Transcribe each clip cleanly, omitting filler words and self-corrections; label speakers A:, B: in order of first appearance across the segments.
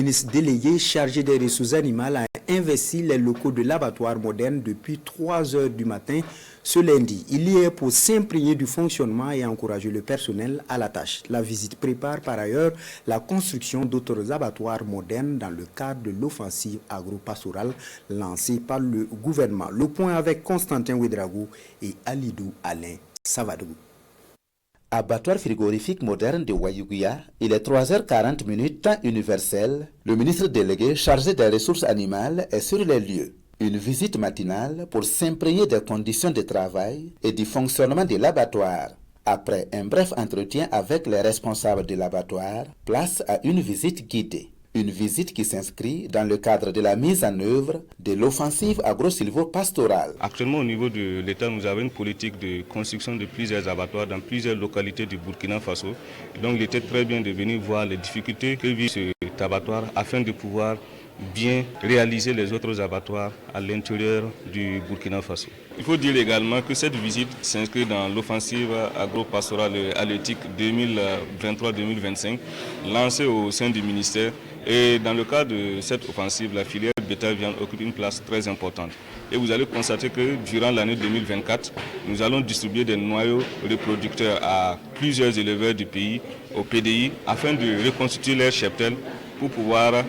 A: Le ministre délégué chargé des ressources animales a investi les locaux de l'abattoir moderne depuis 3 heures du matin ce lundi. Il y est pour s'imprégner du fonctionnement et encourager le personnel à la tâche. La visite prépare par ailleurs la construction d'autres abattoirs modernes dans le cadre de l'offensive agro-pastorale lancée par le gouvernement. Le point avec Constantin Ouedraogo et Alidou Alain Savadou.
B: Abattoir frigorifique moderne de Wayuguya, il est 3h40 temps universel. Le ministre délégué chargé des ressources animales est sur les lieux. Une visite matinale pour s'imprégner des conditions de travail et du fonctionnement de l'abattoir. Après un bref entretien avec les responsables de l'abattoir, place à une visite guidée. Une visite qui s'inscrit dans le cadre de la mise en œuvre de l'offensive agro-silvo-pastorale.
C: Actuellement, au niveau de l'État, nous avons une politique de construction de plusieurs abattoirs dans plusieurs localités du Burkina Faso. Donc, il était très bien de venir voir les difficultés que vit cet abattoir afin de pouvoir bien réaliser les autres abattoirs à l'intérieur du Burkina Faso. Il faut dire également que cette visite s'inscrit dans l'offensive agro-pastorale halieutique 2023-2025 lancée au sein du ministère. Et dans le cadre de cette offensive, la filière bétail-viande occupe une place très importante. Et vous allez constater que durant l'année 2024, nous allons distribuer des noyaux reproducteurs à plusieurs éleveurs du pays, au PDI, afin de reconstituer leur cheptel pour pouvoir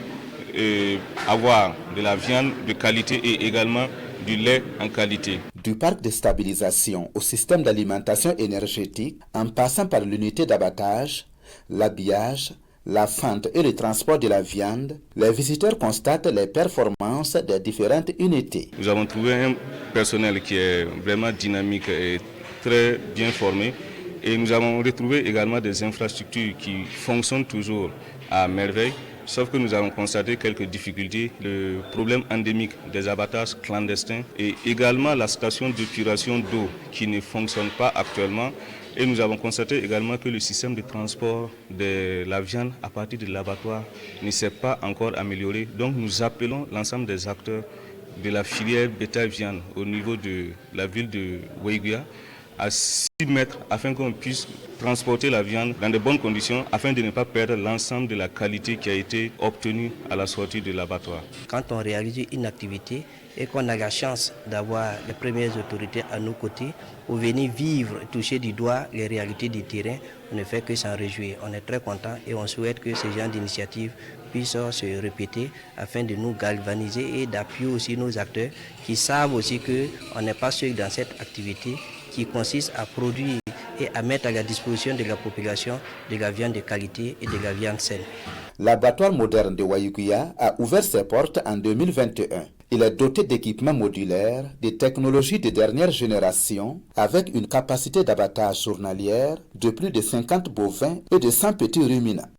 C: avoir de la viande de qualité et également du lait en qualité.
B: Du parc de stabilisation au système d'alimentation énergétique, en passant par l'unité d'abattage, l'habillage, la fente et le transport de la viande, les visiteurs constatent les performances des différentes unités.
C: Nous avons trouvé un personnel qui est vraiment dynamique et très bien formé. Et nous avons retrouvé également des infrastructures qui fonctionnent toujours à merveille. Sauf que nous avons constaté quelques difficultés, le problème endémique des abattages clandestins et également la station d'épuration d'eau qui ne fonctionne pas actuellement. Et nous avons constaté également que le système de transport de la viande à partir de l'abattoir ne s'est pas encore amélioré. Donc nous appelons l'ensemble des acteurs de la filière bétail-viande au niveau de la ville de Wayuguya à s'y mettre afin qu'on puisse transporter la viande dans de bonnes conditions afin de ne pas perdre l'ensemble de la qualité qui a été obtenue à la sortie de l'abattoir.
D: Quand on réalise une activité et qu'on a la chance d'avoir les premières autorités à nos côtés pour venir vivre, toucher du doigt les réalités du terrain, on ne fait que s'en réjouir. On est très content et on souhaite que ces genres d'initiatives puissent se répéter afin de nous galvaniser et d'appuyer aussi nos acteurs qui savent aussi qu'on n'est pas seul dans cette activité qui consiste à produire et à mettre à la disposition de la population de la viande de qualité et de la viande saine.
B: L'abattoir moderne de Wayuguya a ouvert ses portes en 2021. Il est doté d'équipements modulaires, de technologies de dernière génération, avec une capacité d'abattage journalière de plus de 50 bovins et de 100 petits ruminants.